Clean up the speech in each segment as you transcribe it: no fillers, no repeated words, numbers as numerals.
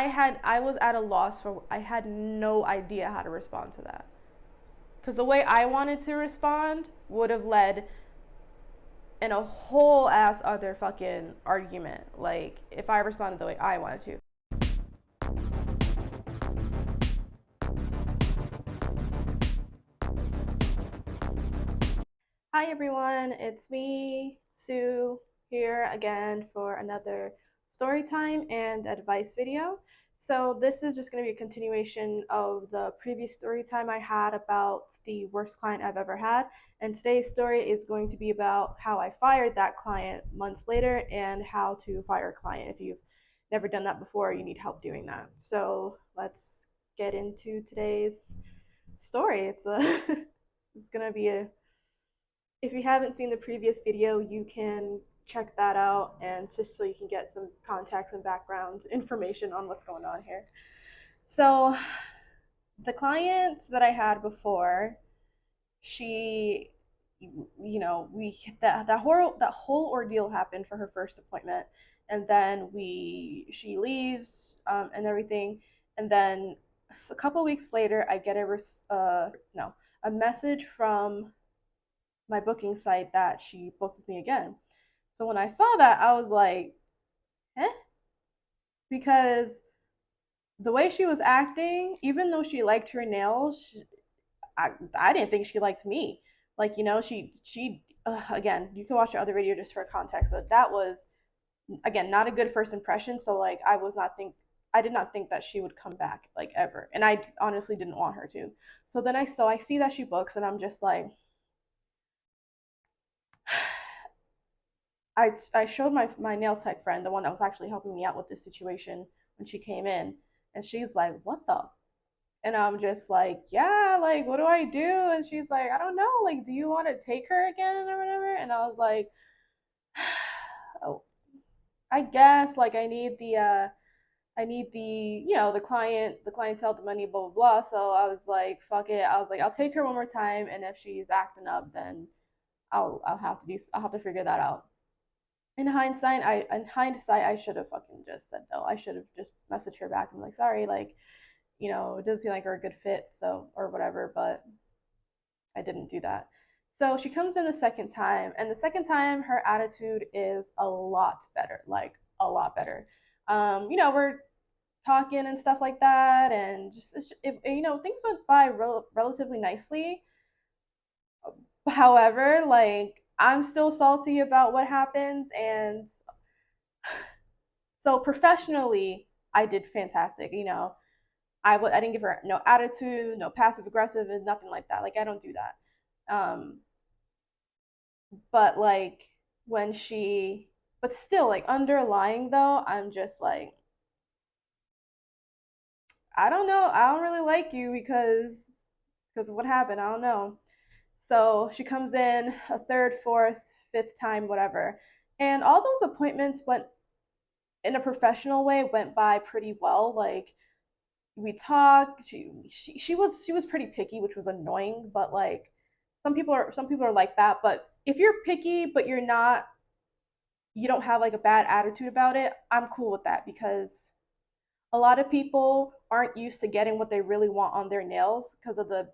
I was at a loss for, I had no idea how to respond to that. Because the way I wanted to respond would have led in a whole ass other fucking argument. Like, if I responded the way I wanted to. Hi everyone, it's me, Sue, here again for another story time and advice video. So this is just going to be a continuation of the previous story time I had about the worst client I've ever had. And today's story is going to be about how I fired that client months later and how to fire a client. If you've never done that before, you need help doing that. So let's get into today's story. It's going to be a if you haven't seen the previous video, you can check that out, and just so you can get some context and background information on what's going on here. So the client that I had before, she, that whole ordeal happened for her first appointment, and then she leaves and everything, and then a couple weeks later I get a message from my booking site that she booked with me again. So when I saw that, I was like, eh? Because the way she was acting, even though she liked her nails, I didn't think she liked me. Like, again, you can watch the other video just for context, but that was, again, not a good first impression. So, like, I did not think that she would come back, like, ever. And I honestly didn't want her to. So then I see that she books, and I'm just like, I showed my nail tech friend, the one that was actually helping me out with this situation when she came in, and she's like, "What the?" And I'm just like, "Yeah, like, what do I do?" And she's like, "I don't know. Like, do you want to take her again or whatever?" And I was like, "Oh, I guess like I need the clientele, the money, blah blah blah." So I was like, "Fuck it." I was like, "I'll take her one more time, and if she's acting up, then I'll have to figure that out." In hindsight, I should have fucking just said no. I should have just messaged her back and like, sorry, like, it doesn't seem like we're a good fit, so or whatever, but I didn't do that. So she comes in the second time, and the second time her attitude is a lot better, like a lot better. We're talking and stuff like that, and things went by relatively nicely. However, like I'm still salty about what happened, and so professionally, I did fantastic. I didn't give her no attitude, no passive aggressive, and nothing like that. Like I don't do that. Um, but like when she, but still like underlying though, I'm just like, I don't know. I don't really like you because of what happened. I don't know. So she comes in a third, fourth, fifth time, whatever, and all those appointments went in a professional way, went by pretty well. Like we talked. She was pretty picky, which was annoying. But like some people are like that. But if you're picky, but you don't have like a bad attitude about it, I'm cool with that because a lot of people aren't used to getting what they really want on their nails because of the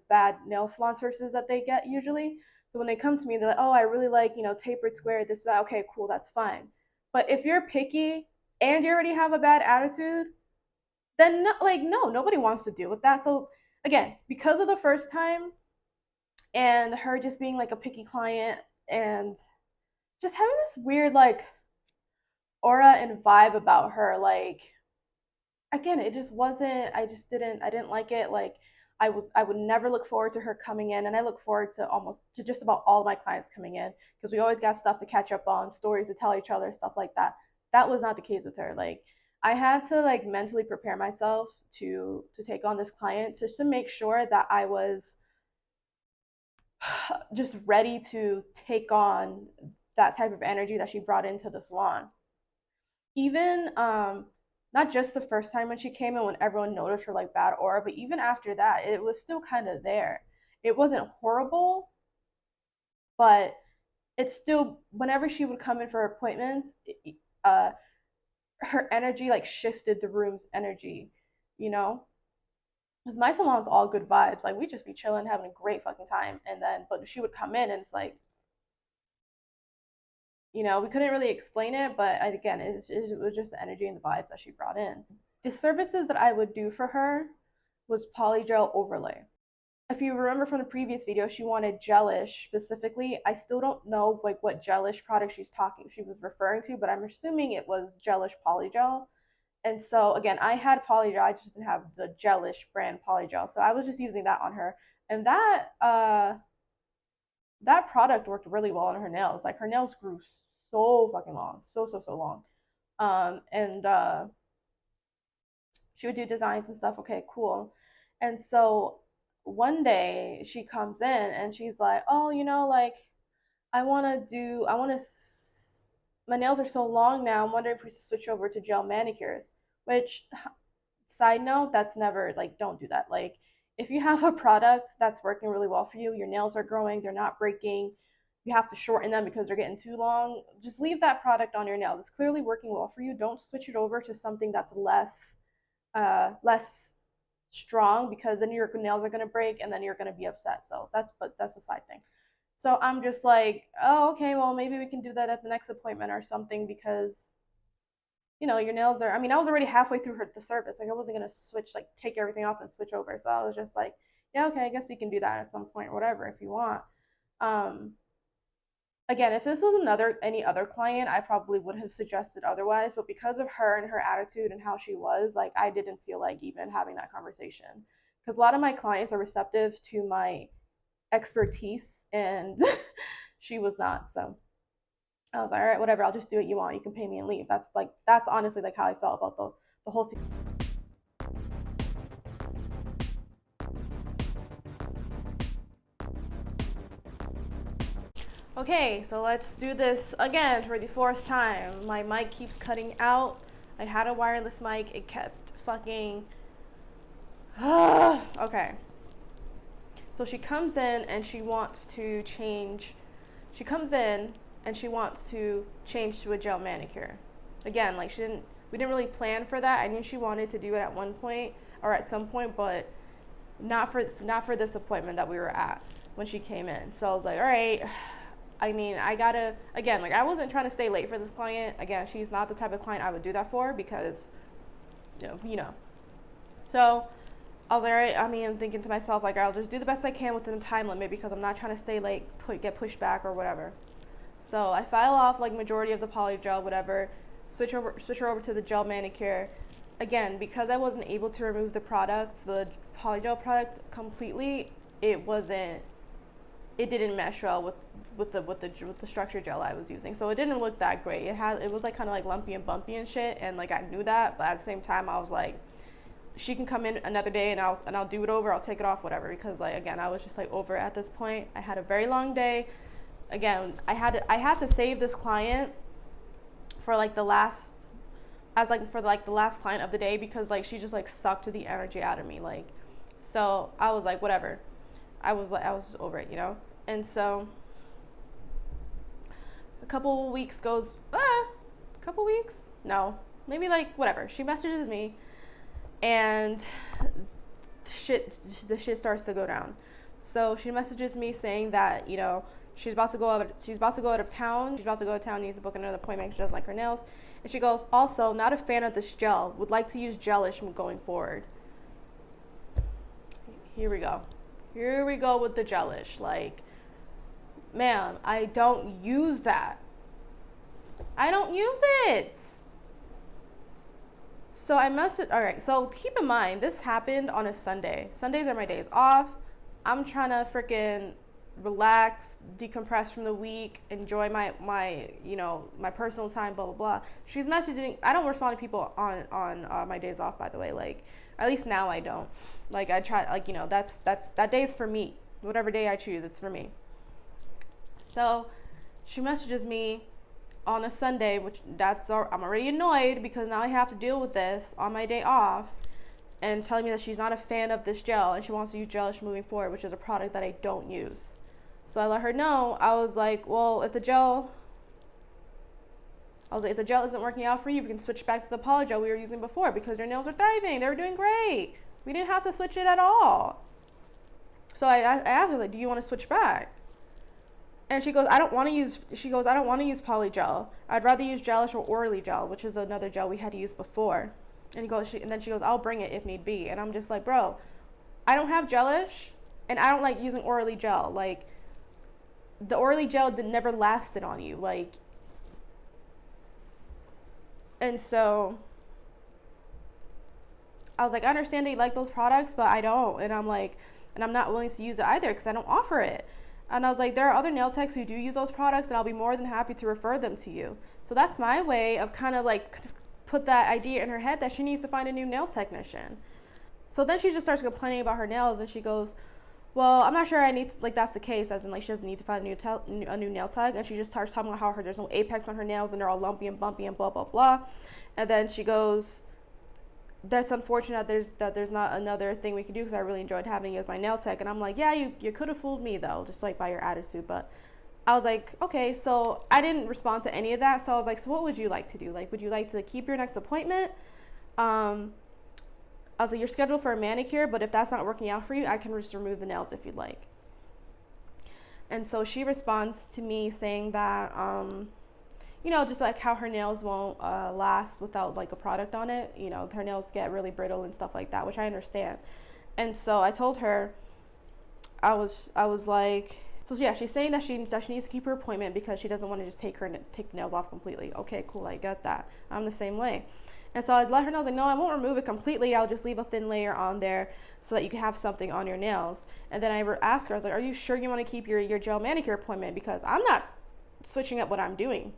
bad nail salon services that they get usually. So when they come to me, they're like, "Oh, I really like tapered square. This that. Okay, cool, that's fine." But if you're picky and you already have a bad attitude, then no, like no, nobody wants to deal with that. So again, because of the first time and her just being like a picky client and just having this weird like aura and vibe about her, like again, it just wasn't. I didn't like it. Like I would never look forward to her coming in, and I look forward to just about all of my clients coming in because we always got stuff to catch up on, stories to tell each other, stuff like that. That was not the case with her. Like I had to like mentally prepare myself to take on this client just to make sure that I was just ready to take on that type of energy that she brought into the salon. Even not just the first time when she came in when everyone noticed her like bad aura, but even after that, it was still kind of there. It wasn't horrible, but it's still whenever she would come in for appointments, uh, her energy like shifted the room's energy, you know? Because my salon's all good vibes. Like we just be chilling, having a great fucking time. And then, but she would come in and it's like, we couldn't really explain it, but again, it was just the energy and the vibes that she brought in. The services that I would do for her was polygel overlay. If you remember from the previous video, she wanted gelish specifically. I still don't know like what gelish product she was referring to, but I'm assuming it was gelish polygel. And so again, I had polygel, I just didn't have the gelish brand polygel. So I was just using that on her. And that product worked really well on her nails. Like her nails grew so fucking long, so long. And she would do designs and stuff. Okay, cool. And so one day she comes in and she's like, oh, like my nails are so long now. I'm wondering if we should switch over to gel manicures. Which, side note, that's never, like, don't do that. Like, if you have a product that's working really well for you, your nails are growing, they're not breaking, you have to shorten them because they're getting too long, just leave that product on your nails. It's clearly working well for you. Don't switch it over to something that's less strong, because then your nails are going to break and then you're going to be upset. So that's a side thing. So I'm just like, oh, okay, well, maybe we can do that at the next appointment or something, because your nails are, I mean, I was already halfway through the service. Like I wasn't going to switch, like take everything off and switch over. So I was just like, yeah, okay, I guess we can do that at some point or whatever if you want. Again, if this was any other client, I probably would have suggested otherwise, but because of her and her attitude and how she was, like I didn't feel like even having that conversation, because a lot of my clients are receptive to my expertise and she was not. So I was like, all right, whatever, I'll just do what you want. You can pay me and leave. That's honestly like how I felt about the whole situation. Okay, so let's do this again for the fourth time. My mic keeps cutting out. I had a wireless mic. It kept fucking... Okay. So she comes in and she wants to change... She comes in and she wants to change to a gel manicure. Again, like we didn't really plan for that. I knew she wanted to do it at one point or at some point, but not for this appointment that we were at when she came in. So I was like, all right, I mean, I gotta, again, like I wasn't trying to stay late for this client. Again, she's not the type of client I would do that for, because, So I was like, all right, I mean, I'm thinking to myself, like, I'll just do the best I can within the time limit, because I'm not trying to stay late, get pushed back or whatever. So I file off like majority of the polygel, whatever, switch her over to the gel manicure. Again, because I wasn't able to remove the polygel product completely, it didn't mesh well with the structure gel I was using. So it didn't look that great. It was like kind of like lumpy and bumpy and shit, and like I knew that, but at the same time I was like, she can come in another day and I'll do it over, I'll take it off, whatever, because like again, I was just like over it at this point. I had a very long day. Again, I had to save this client for like the last client of the day, because like she just like sucked the energy out of me, like. So I was like, whatever. I was just over it, And so a couple weeks no, maybe like whatever. She messages me, and the shit starts to go down. So she messages me saying that she's about to go out of town. She's about to go to town, needs to book another appointment. She doesn't like her nails. And she goes, also, not a fan of this gel. Would like to use gelish going forward. Here we go with the gelish. Like, ma'am, I don't use that. I don't use it. So I messaged, all right, so keep in mind, this happened on a Sunday. Sundays are my days off. I'm trying to freaking relax, decompress from the week, enjoy my personal time, blah, blah, blah. She's messaging, I don't respond to people on my days off, by the way, like, at least now I don't. Like, I try, like, that day is for me. Whatever day I choose, it's for me. So she messages me on a Sunday, I'm already annoyed, because now I have to deal with this on my day off, and telling me that she's not a fan of this gel and she wants to use gelish moving forward, which is a product that I don't use. So I let her know. I was like, well, if the gel I was like, if the gel isn't working out for you, we can switch back to the poly gel we were using before because your nails are thriving. They were doing great. We didn't have to switch it at all. So I asked her, like, do you want to switch back? And she goes, I don't want to use poly gel. I'd rather use gelish or orally gel, which is another gel we had used before. And then she goes, I'll bring it if need be. And I'm just like, bro, I don't have gelish and I don't like using orally gel. Like, the orally gel never lasted on you. Like, and so I was like, I understand that you like those products, but I don't. And I'm like, and I'm not willing to use it either because I don't offer it. And I was like, there are other nail techs who do use those products and I'll be more than happy to refer them to you. So that's my way of kind of like put that idea in her head that she needs to find a new nail technician. So then she just starts complaining about her nails and she goes, well, I'm not sure I need to, like, that's the case, as in, like, she doesn't need to find a new nail tech. And she just starts talking about how there's no apex on her nails and they're all lumpy and bumpy and blah, blah, blah. And then she goes, that's unfortunate that there's not another thing we can do because I really enjoyed having you as my nail tech. And I'm like, yeah, you could have fooled me, though, just, like, by your attitude. But I was like, okay, so I didn't respond to any of that. So I was like, so what would you like to do? Like, would you like to keep your next appointment? I was like, you're scheduled for a manicure, but if that's not working out for you, I can just remove the nails if you'd like. And so she responds to me saying that, you know, just like how her nails won't last without like a product on it. You know, her nails get really brittle and stuff like that, which I understand. And so I told her, I was like, so yeah, she's saying that she needs to keep her appointment because she doesn't want to just take the nails off completely. Okay, cool, I get that. I'm the same way. And so I'd let her know, I was like, no, I won't remove it completely. I'll just leave a thin layer on there so that you can have something on your nails. And then I asked her, I was like, are you sure you want to keep your gel manicure appointment? Because I'm not switching up what I'm doing.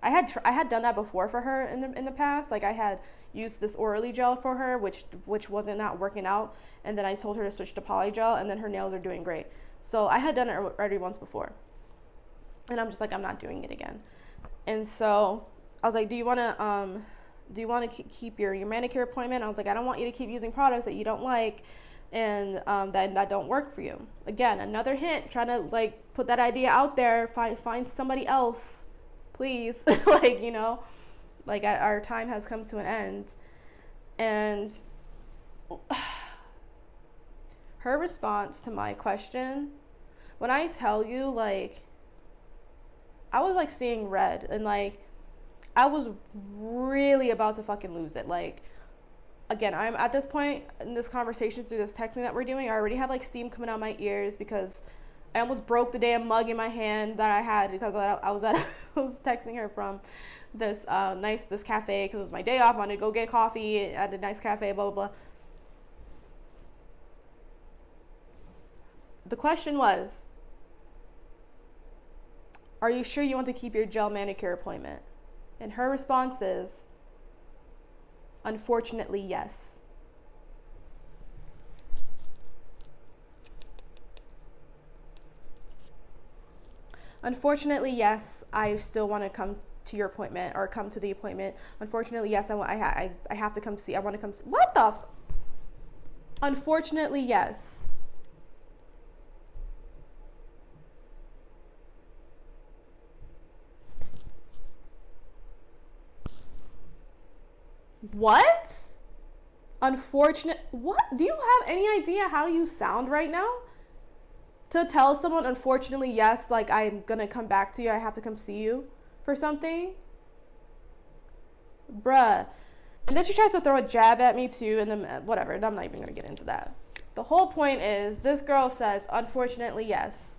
I had done that before for her in the past. Like, I had used this orally gel for her, which wasn't not working out. And then I told her to switch to poly gel, and then her nails are doing great. So I had done it already once before. And I'm just like, I'm not doing it again. And so I was like, do you want to keep your manicure appointment? I was like, I don't want you to keep using products that you don't like and that don't work for you. Again, another hint, trying to like put that idea out there, find somebody else, please. Like, you know, like our time has come to an end. And her response to my question, when I tell you, like, I was like seeing red and like I was really about to fucking lose it. Like, again, I'm at this point in this conversation through this texting that we're doing, I already have like steam coming out my ears because I almost broke the damn mug in my hand that I had because I was texting her from this this cafe because it was my day off. I wanted to go get coffee at a nice cafe, blah, blah, blah. The question was, are you sure you want to keep your gel manicure appointment? And her response is, unfortunately, yes. Unfortunately, yes, I still want to come to your appointment or come to the appointment. Unfortunately, yes, I have to come see. I want to come see. What the? Unfortunately, yes. What? What? Do you have any idea how you sound right now? To tell someone, unfortunately, yes, like, I'm gonna come back to you, I have to come see you for something? Bruh. And then she tries to throw a jab at me too, and then whatever, I'm not even gonna get into that. The whole point is, this girl says, unfortunately, yes,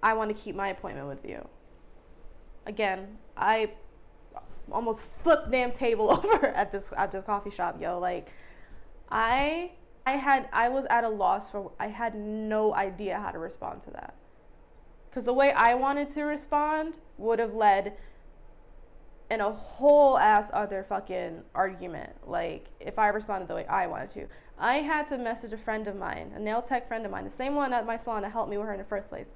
I want to keep my appointment with you. Again, I almost flipped the damn table over at this coffee shop, yo. Like, I was at a loss I had no idea how to respond to that. Because the way I wanted to respond would have led in a whole ass other fucking argument. Like, if I responded the way I wanted to. I had to message a friend of mine, a nail tech friend of mine, the same one at my salon that helped me with her in the first place.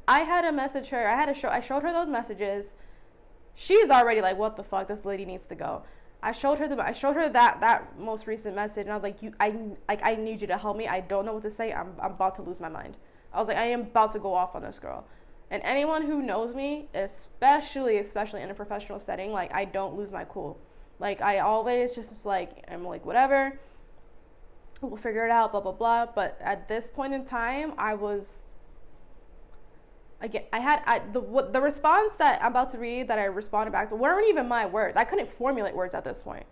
I had to message her. I showed her those messages. She's already like, what the fuck? This lady needs to go. I showed her that most recent message, and I was like, I need you to help me. I don't know what to say. I'm about to lose my mind. I was like, I am about to go off on this girl. And anyone who knows me, especially in a professional setting, like, I don't lose my cool. Like, I always just like, I'm like, whatever, we'll figure it out, blah, blah, blah. But at this point in time, the response that I'm about to read that I responded back to weren't even my words. I couldn't formulate words at this point.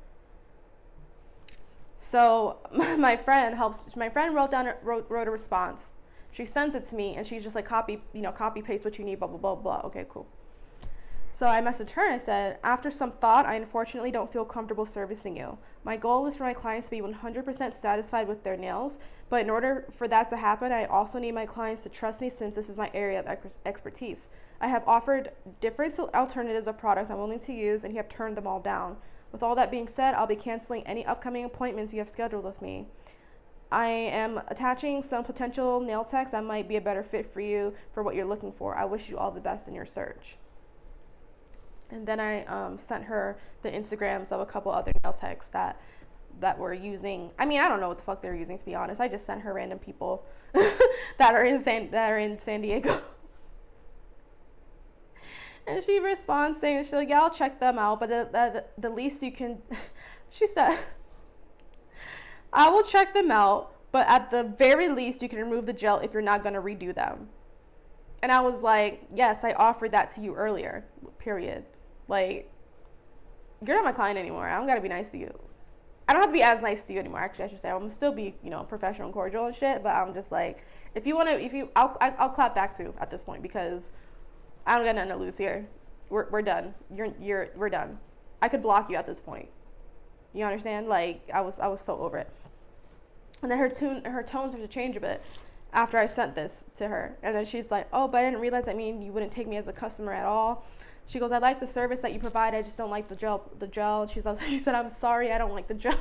So my friend wrote a response. She sends it to me, and she's just like, copy paste what you need, blah, blah, blah, blah. Okay, cool. So I messaged her and I said, after some thought, I unfortunately don't feel comfortable servicing you. My goal is for my clients to be 100% satisfied with their nails, but in order for that to happen, I also need my clients to trust me since this is my area of expertise. I have offered different alternatives of products I'm willing to use, and you have turned them all down. With all that being said, I'll be canceling any upcoming appointments you have scheduled with me. I am attaching some potential nail techs that might be a better fit for you for what you're looking for. I wish you all the best in your search. And then I sent her the Instagrams of a couple other nail techs that were using. I mean, I don't know what the fuck they're using, to be honest. I just sent her random people that are in San Diego. And she responds saying, she's like, yeah, I'll check them out, but the least you can, she said, I will check them out, but at the very least you can remove the gel if you're not going to redo them. And I was like, yes, I offered that to you earlier, period. Like, you're not my client anymore. I don't got to be nice to you. I don't have to be as nice to you anymore, actually, I should say. I'm going to still be, professional and cordial and shit, but I'm just like, I'll clap back too at this point, because I don't got nothing to lose here. We're done. We're done. I could block you at this point. You understand? Like, I was so over it. And then her tone started to change a bit after I sent this to her. And then she's like, oh, but I didn't realize that mean you wouldn't take me as a customer at all. She goes, I like the service that you provide. I just don't like the gel. And she said, I'm sorry, I don't like the gel.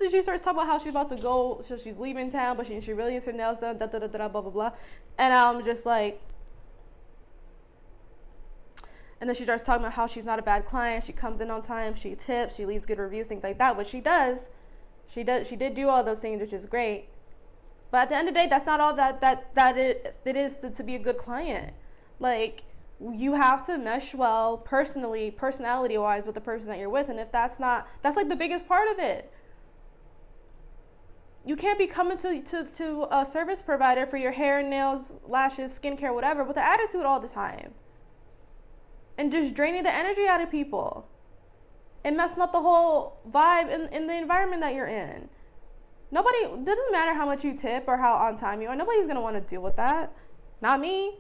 She starts talking about how she's about to go, so she's leaving town, but she really needs her nails done, blah, blah, blah. And I'm just like, and then she starts talking about how she's not a bad client. She comes in on time, she tips, she leaves good reviews, things like that, which she does. She did do all those things, which is great. But at the end of the day, that's not all that it is to be a good client. Like, you have to mesh well personality-wise with the person that you're with. And if that's like the biggest part of it. You can't be coming to a service provider for your hair, nails, lashes, skincare, whatever, with an attitude all the time. And just draining the energy out of people. And messing up the whole vibe in the environment that you're in. It doesn't matter how much you tip or how on time you are. Nobody's going to want to deal with that. Not me.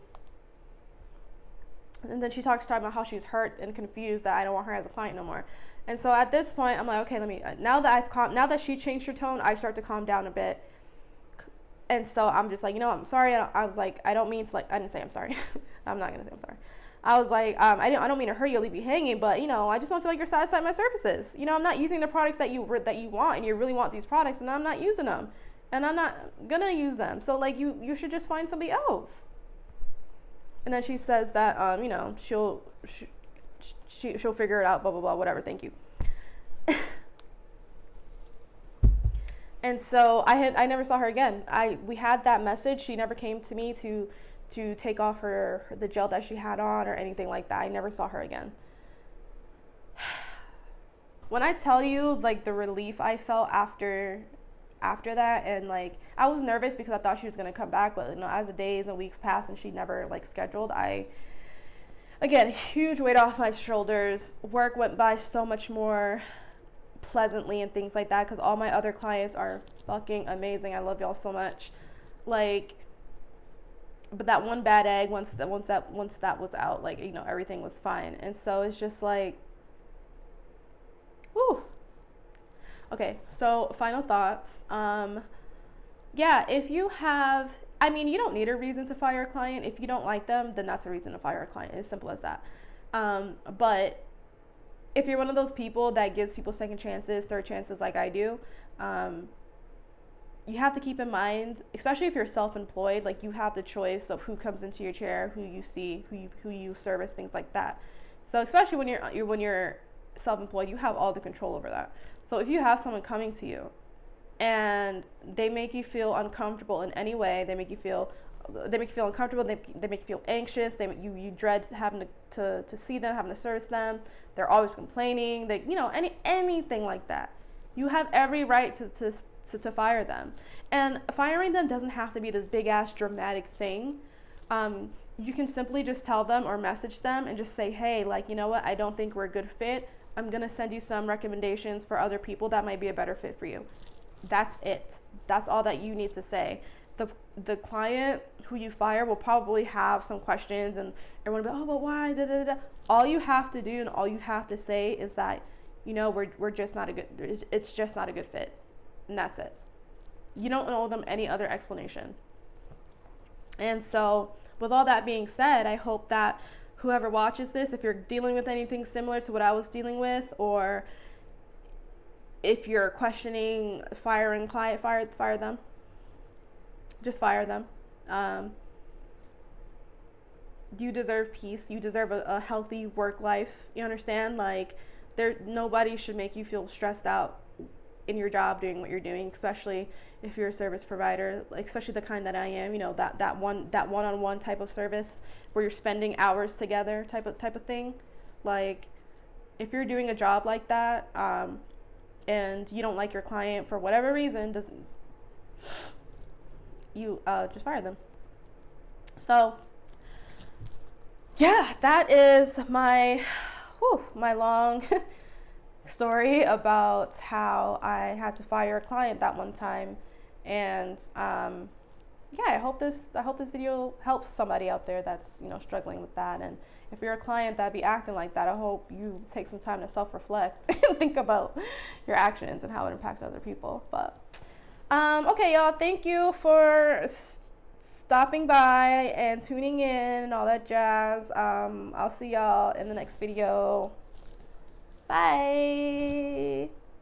And then she talks about how she's hurt and confused that I don't want her as a client no more. And so at this point, I'm like, okay, now that she changed her tone, I start to calm down a bit. And so I'm just like, I'm sorry. I was like, I don't mean to, like, I didn't say I'm sorry. I'm not going to say I'm sorry. I was like, I don't mean to hurt you or leave you hanging, but, I just don't feel like you're satisfied with my services. I'm not using the products that you want, and you really want these products, and I'm not using them. And I'm not going to use them. So, like, you should just find somebody else. And then she says that, she'll figure it out, blah, blah, blah, whatever, thank you. And so I never saw her again. We had that message. She never came to me to take off the gel that she had on or anything like that. I never saw her again. When I tell you, like, the relief I felt after that, and, like, I was nervous because I thought she was going to come back, but, as the days and weeks passed and she never, like, scheduled, again, huge weight off my shoulders. Work went by so much more pleasantly and things like that, because all my other clients are fucking amazing. I love y'all so much. Like, but that one bad egg, once that was out, like, everything was fine. And so it's just like, whew. Okay, so final thoughts. If you have, you don't need a reason to fire a client. If you don't like them, then that's a reason to fire a client. It's simple as that. But if you're one of those people that gives people second chances, third chances like I do, you have to keep in mind, especially if you're self-employed, like, you have the choice of who comes into your chair, who you see, who you service, things like that. So especially when you're self-employed, you have all the control over that. So if you have someone coming to you and they make you feel uncomfortable in any way, they make you feel they make you feel uncomfortable. They make you feel anxious. You dread having to see them, having to service them. They're always complaining. Anything like that. You have every right to fire them. And firing them doesn't have to be this big ass dramatic thing. You can simply just tell them or message them and just say, hey, like, you know what? I don't think we're a good fit. I'm going to send you some recommendations for other people that might be a better fit for you. That's it. That's all that you need to say. The client who you fire will probably have some questions and everyone will be, oh, but why? Da, da, da. All you have to do and all you have to say is that, we're just not it's just not a good fit. And that's it. You don't owe them any other explanation. And so with all that being said, I hope that whoever watches this, if you're dealing with anything similar to what I was dealing with, or if you're questioning firing client, fire them. Just fire them. You deserve peace. You deserve a healthy work life. You understand? Like, nobody should make you feel stressed out in your job doing what you're doing, especially if you're a service provider, like, especially the kind that I am, that one-on-one type of service where you're spending hours together type of thing. Like, if you're doing a job like that, and you don't like your client for whatever reason, just fire them. So yeah, that is my long story about how I had to fire a client that one time. And I hope this video helps somebody out there that's struggling with that. And if you're a client that be acting like that, I hope you take some time to self-reflect and think about your actions and how it impacts other people. But okay, y'all, thank you for stopping by and tuning in and all that jazz. I'll see y'all in the next video. Bye.